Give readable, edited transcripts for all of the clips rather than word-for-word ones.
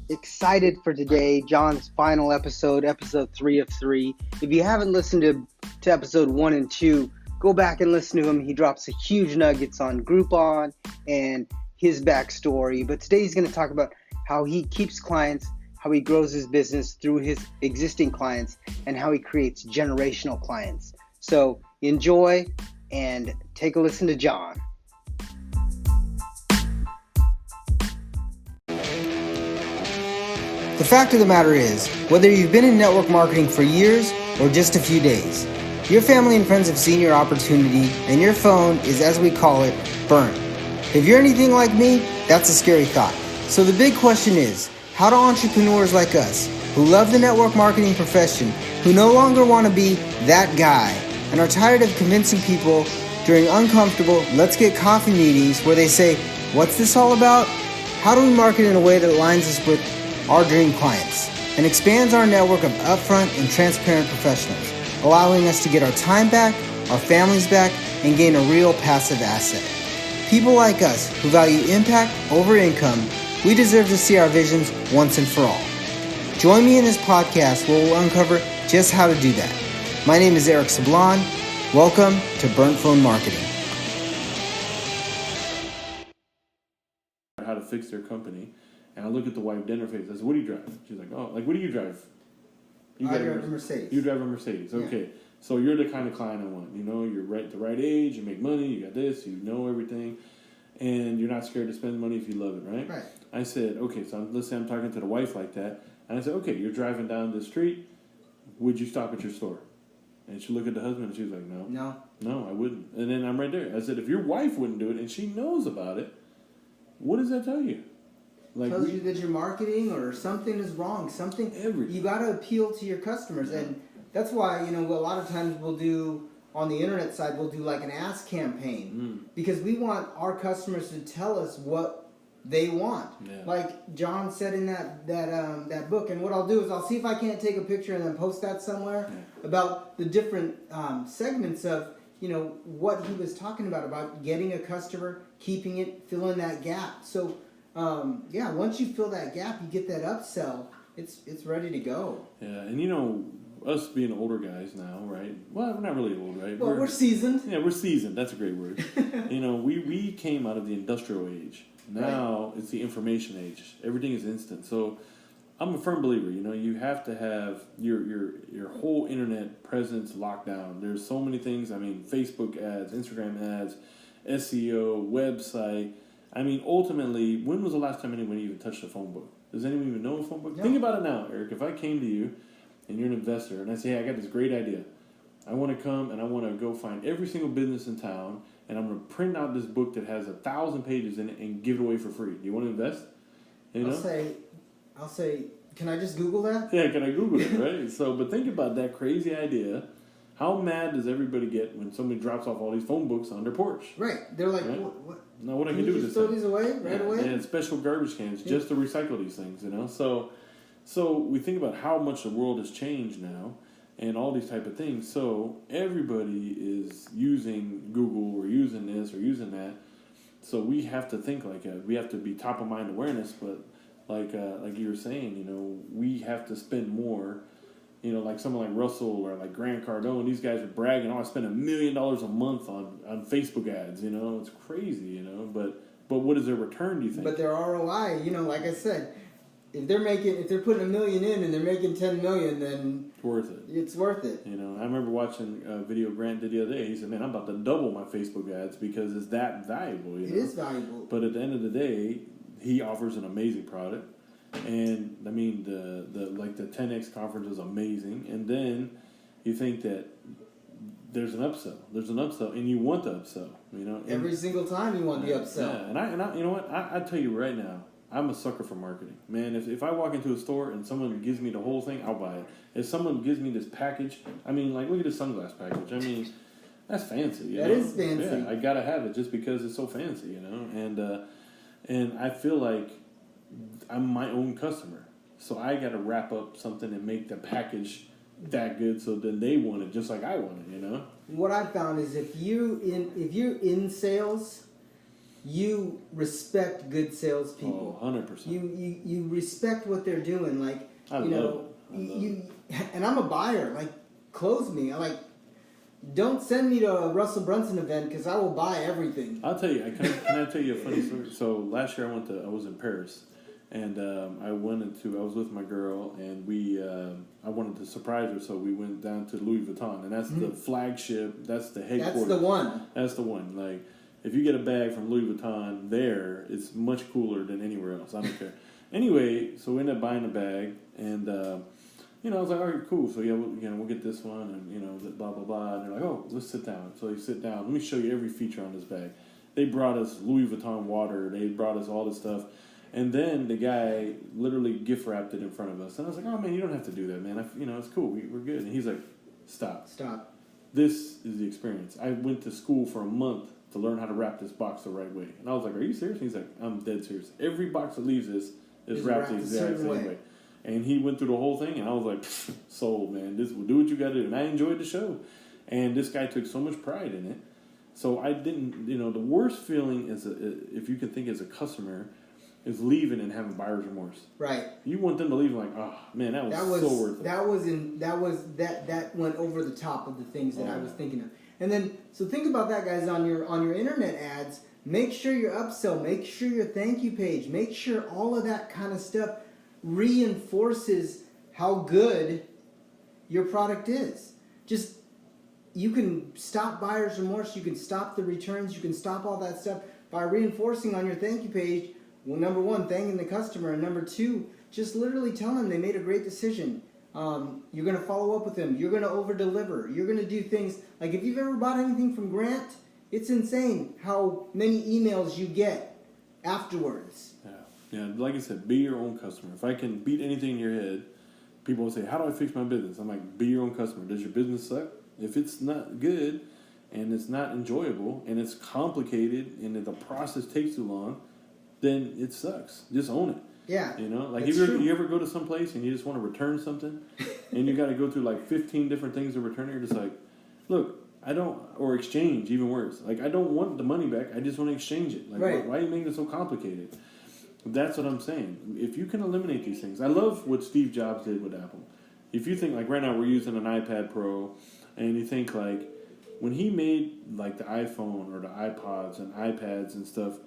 excited for today, John's final episode 3 of 3. If you haven't listened to episode 1 and 2, go back and listen to him. He drops a huge nuggets on Groupon and his backstory. But today he's going to talk about how he keeps clients, how he grows his business through his existing clients, and how he creates generational clients. So enjoy and take a listen to John. The fact of the matter is, whether you've been in network marketing for years or just a few days, your family and friends have seen your opportunity and your phone is, as we call it, burnt. If you're anything like me, that's a scary thought. So the big question is, how do entrepreneurs like us, who love the network marketing profession, who no longer want to be that guy, and are tired of convincing people during uncomfortable let's get coffee meetings where they say, what's this all about? How do we market in a way that aligns us with our dream clients and expands our network of upfront and transparent professionals, allowing us to get our time back, our families back, and gain a real passive asset? People like us who value impact over income, we deserve to see our visions once and for all. Join me in this podcast where we'll uncover just how to do that. My name is Eric Sablon. Welcome to Burnt Phone Marketing. How to fix their company. And I look at the wife, dinner face. I said, what do you drive? She's like, oh, like, what do you drive? I drive a Mercedes. You drive a Mercedes. Okay. Yeah. So you're the kind of client I want. You know, you're the right age, you make money, you got this, you know everything, and you're not scared to spend money if you love it, right? Right. I said, okay, so let's say I'm talking to the wife like that, and I said, okay, you're driving down the street, would you stop at your store? And she looked at the husband and she was like, no, I wouldn't. And then I'm right there. I said, if your wife wouldn't do it and she knows about it, what does that tell you? Like tells you that your marketing or something is wrong. Everything. You got to appeal to your customers, and that's why a lot of times we'll do on the internet side we'll do like an ask campaign because we want our customers to tell us what they want. Yeah. Like John said in that book, and what I'll do is I'll see if I can't take a picture and then post that somewhere about the different segments of what he was talking about getting a customer, keeping it, filling that gap. So. Once you fill that gap, you get that upsell, it's ready to go. Yeah, and us being older guys now, right? Well, we're not really old, right? Well, we're seasoned. Yeah, we're seasoned. That's a great word. We came out of the industrial age. Now it's the information age. Everything is instant. So I'm a firm believer, you have to have your whole internet presence locked down. There's so many things. I mean, Facebook ads, Instagram ads, SEO, website. I mean, ultimately, when was the last time anyone even touched a phone book? Does anyone even know a phone book? No. Think about it now, Eric. If I came to you and you're an investor and I say, hey, I got this great idea. I want to come and I want to go find every single business in town and I'm going to print out this book that has 1,000 pages in it and give it away for free. Do you want to invest? I'll say, can I just Google that? Yeah, can I Google it, right? But think about that crazy idea. How mad does everybody get when somebody drops off all these phone books on their porch? Right. They're like, right? What? Now, what I can do with this? Throw these away right away? And special garbage cans just to recycle these things, So we think about how much the world has changed now and all these type of things. So everybody is using Google or using this or using that. So we have to think like that. We have to be top of mind awareness. But like you were saying, we have to spend more. Like someone like Russell or like Grant Cardone, these guys are bragging, I spend $1 million a month on Facebook ads, it's crazy, but what is their return, do you think? But their ROI, like I said, if they're putting $1 million in and they're making $10 million, then it's worth it. It's worth it. I remember watching a video Grant did the other day. He said, man, I'm about to double my Facebook ads because it's that valuable, It is valuable. But at the end of the day, he offers an amazing product. And I mean the 10X conference is amazing, and then you think that there's an upsell, and you want the upsell, every single time you want the upsell. Yeah, and I you know what I tell you right now, I'm a sucker for marketing, man. If I walk into a store and someone gives me the whole thing, I'll buy it. If someone gives me this package, I mean, like look at this sunglass package. I mean, that's fancy. That is fancy. Yeah, I gotta have it just because it's so fancy, and I feel like I'm my own customer, so I got to wrap up something and make the package that good, so then they want it just like I want it. What I found is if you're in sales, you respect good salespeople. 100%. You respect what they're doing. Like, I love it. And I'm a buyer. Like, close me. Don't send me to a Russell Brunson event because I will buy everything. I'll tell you. Can I tell you a funny story? So last year I was in Paris, and I was with my girl, and I wanted to surprise her, so we went down to Louis Vuitton, and that's the flagship. That's the headquarters. That's the one. That's the one. Like, if you get a bag from Louis Vuitton there, it's much cooler than anywhere else. I don't care. Anyway, so we ended up buying a bag, and I was like, all right, cool. So yeah, we'll get this one, and blah blah blah. And they're like, oh, let's sit down. So you sit down. Let me show you every feature on this bag. They brought us Louis Vuitton water. They brought us all this stuff, and then the guy literally gift wrapped it in front of us. And I was like, oh man, you don't have to do that, man. It's cool. We're good. And he's like, stop. This is the experience. I went to school for a month to learn how to wrap this box the right way. And I was like, are you serious? And he's like, I'm dead serious. Every box that leaves this is wrapped the exact same way. And he went through the whole thing, and I was like, sold, man. This will do what you got to do. And I enjoyed the show. And this guy took so much pride in it. So I didn't, the worst feeling if you can think as a customer, is leaving and having buyer's remorse. Right. You want them to leave like, oh man, that was so worth it. That went over the top of the things that I was thinking of. And then, so think about that, guys, on your internet ads. Make sure your upsell, make sure your thank you page, make sure all of that kind of stuff reinforces how good your product is. You can stop buyer's remorse, you can stop the returns, you can stop all that stuff by reinforcing on your thank you page. Well, number one, thanking the customer, and number two, just literally telling them they made a great decision. You're going to follow up with them. You're going to over-deliver. You're going to do things. Like, if you've ever bought anything from Grant, it's insane how many emails you get afterwards. Yeah, like I said, be your own customer. If I can beat anything in your head, people will say, how do I fix my business? I'm like, be your own customer. Does your business suck? If it's not good and it's not enjoyable and it's complicated and if the process takes too long, then it sucks. Just own it. Yeah. Like if you ever go to some place and you just want to return something and you got to go through like 15 different things to return it, you're just like, look, or exchange, even worse. Like, I don't want the money back. I just want to exchange it. Like, right. Why are you making it so complicated? That's what I'm saying. If you can eliminate these things. I love what Steve Jobs did with Apple. If you think, like right now we're using an iPad Pro, and you think like when he made like the iPhone or the iPods and iPads and stuff,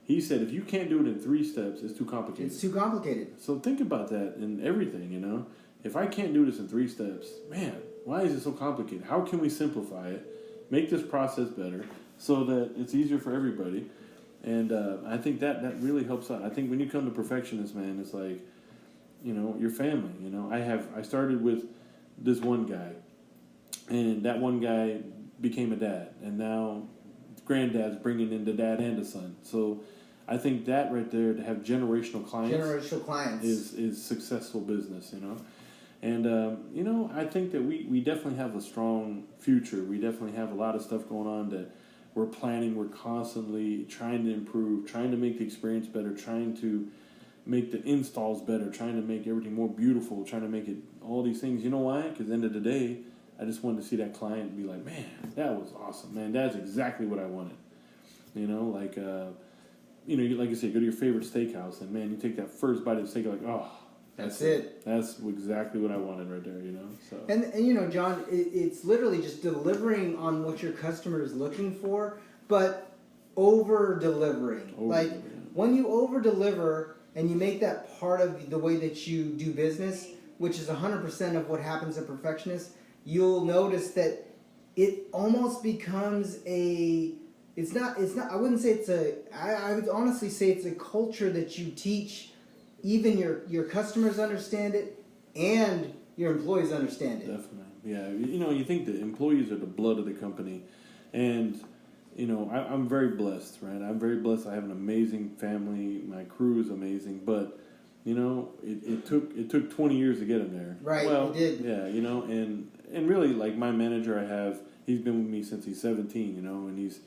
he said, if you can't do it in 3 steps, it's too complicated. It's too complicated. So think about that in everything, If I can't do this in 3 steps, man, why is it so complicated? How can we simplify it, make this process better so that it's easier for everybody? And I think that really helps out. I think when you come to Perfectionist, man, it's like, your family, I started with this one guy, and that one guy became a dad, and now granddad's bringing in the dad and the son. So I think that right there, to have generational clients is successful business, And, I think that we definitely have a strong future. We definitely have a lot of stuff going on that we're planning. We're constantly trying to improve, trying to make the experience better, trying to make the installs better, trying to make everything more beautiful, trying to make it all these things. You know why? Because at the end of the day, I just wanted to see that client and be like, man, that was awesome. Man, that's exactly what I wanted. Like you said, go to your favorite steakhouse, and man, you take that first bite of the steak, you're like, oh, that's it. That's exactly what I wanted right there, So. And John, it's literally just delivering on what your customer is looking for, but over-delivering. When you over-deliver and you make that part of the way that you do business, which is 100% of what happens at Perfectionist, you'll notice that it almost becomes it's not, I wouldn't say I would honestly say it's a culture that you teach. Even your customers understand it, and your employees understand it. Definitely, yeah. You think the employees are the blood of the company, and I'm very blessed, right? I'm very blessed. I have an amazing family. My crew is amazing, but it took 20 years to get them there. Right, well, it did. Yeah, and really, like my manager, he's been with me since he's 17, and he's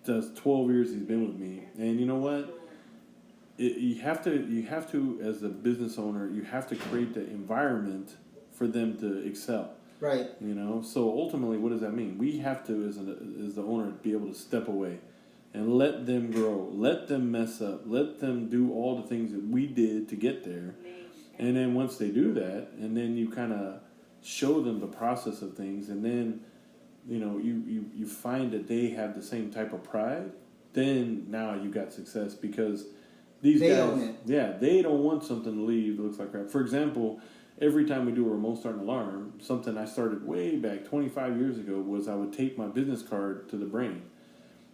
does 12 years he's been with me, and you know what? You have to, as a business owner, you have to create the environment for them to excel. Right. So ultimately, what does that mean? We have to, as the owner, be able to step away. and let them grow, let them mess up, let them do all the things that we did to get there. And then once they do that, and then you kind of show them the process of things, and then, you know, you find that they have the same type of pride, then now you got success, because these guys, own it. Yeah, they don't want something to leave that looks like crap. For example, every time we do a remote start and alarm, something I started way back 25 years ago was I would tape my business card to the brain.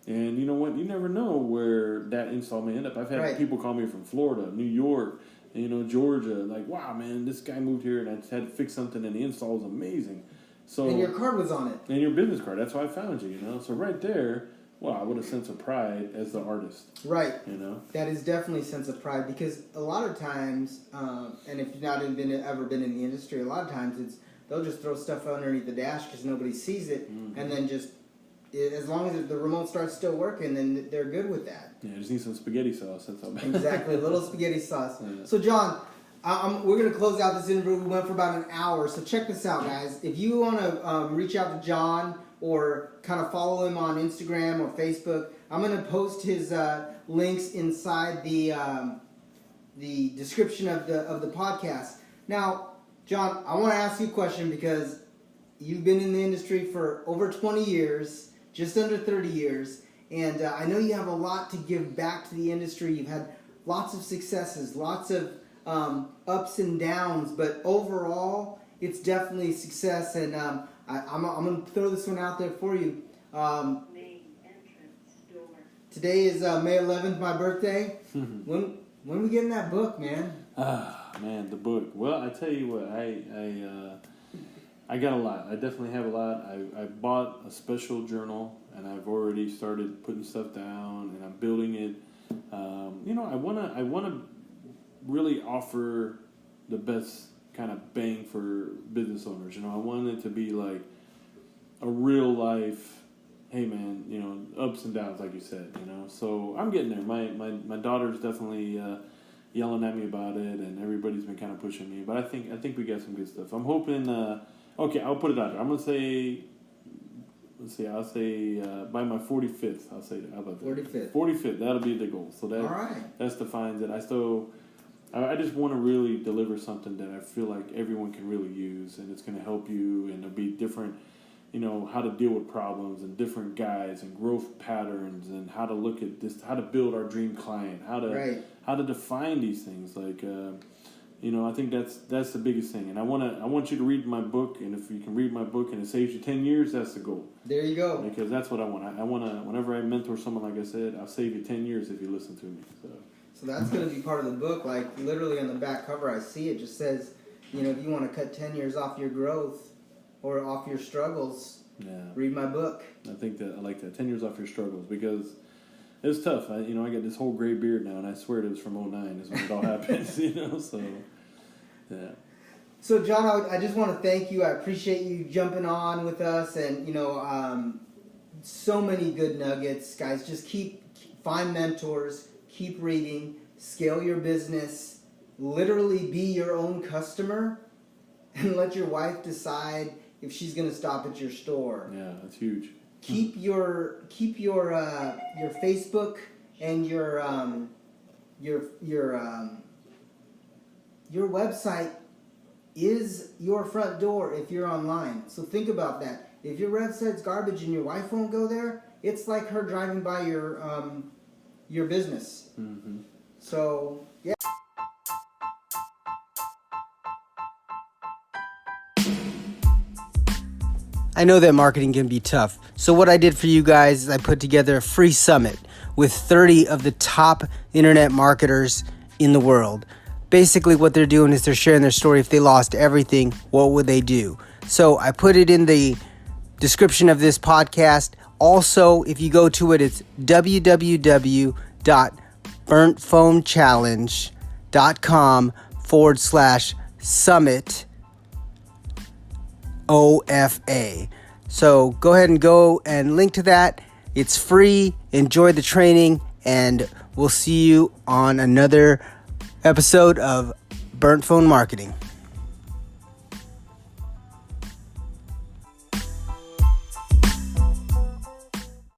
And you know what? You never know where that install may end up. I've had people call me from Florida, New York, and, you know, Georgia. Like, wow, man, this guy moved here and I just had to fix something, and the install was amazing. So, and your card was on it. And your business card. That's why I found you, you know. So right there, wow, what a sense of pride as the artist. Right. You know? That is definitely a sense of pride, because a lot of times, and if you've not ever been in the industry, a lot of times they'll just throw stuff underneath the dash because nobody sees it, and then just, as long as the remote starts still working, then they're good with that. Yeah, just need some spaghetti sauce. That's all. Exactly, a little spaghetti sauce. Yeah. So, John, we're going to close out this interview. We went for about an hour, so check this out, guys. If you want to reach out to John or kind of follow him on Instagram or Facebook, I'm going to post his links inside the description of the podcast. Now, John, I want to ask you a question, because you've been in the industry for over 20 years, just under 30 years, and I know you have a lot to give back to the industry. You've had lots of successes, lots of ups and downs, but overall, it's definitely a success, and I'm going to throw this one out there for you. Main entrance door. Today is May 11th, my birthday. When we getting that book, man? Man, the book. Well, I tell you what, I got a lot. I definitely have a lot. I bought a special journal, and I've already started putting stuff down, and I'm building it. You know, I wanna really offer the best kind of bang for business owners. You know, I want it to be like a real life, hey man, you know, ups and downs, like you said, you know. So I'm getting there. My daughter's definitely yelling at me about it, and everybody's been kind of pushing me. But I think we got some good stuff. I'm hoping. Okay, I'll put it out there. I'm gonna say. Let's see. I'll say by my 45th. I'll say that. How about that? 45th. 45th. That'll be the goal. So that. All right. That's defines it. I just want to really deliver something that I feel like everyone can really use, and it's going to help you, and there'll be different, you know, how to deal with problems and different guides and growth patterns, and how to look at this, how to build our dream client, how to define these things. Like, you know, I think that's the biggest thing. And I want you to read my book, and if you can read my book and it saves you 10 years, that's the goal. There you go. Because that's what I want. I want to, whenever I mentor someone, like I said, I'll save you 10 years if you listen to me. So that's going to be part of the book. Like, literally on the back cover, I see it just says, you know, if you want to cut 10 years off your growth or off your struggles, read my book. I think that I like that. 10 years off your struggles, because it's tough. I got this whole gray beard now, and I swear it was from 2009 is when it all happens, you know, so, yeah. So, John, I just want to thank you. I appreciate you jumping on with us, and, you know, so many good nuggets. Guys, just find mentors, keep reading, scale your business, literally be your own customer, and let your wife decide if she's going to stop at your store. Yeah, that's huge. Keep your Facebook and your website is your front door if you're online. So think about that. If your website's garbage and your wife won't go there, it's like her driving by your business. Mm-hmm. So, yeah. I know that marketing can be tough. So what I did for you guys is I put together a free summit with 30 of the top internet marketers in the world. Basically what they're doing is they're sharing their story. If they lost everything, what would they do? So I put it in the description of this podcast. Also, if you go to it, it's www.burntphonechallenge.com/summit OFA. So go ahead and go and link to that. It's free. Enjoy the training, and we'll see you on another episode of Burnt Phone Marketing.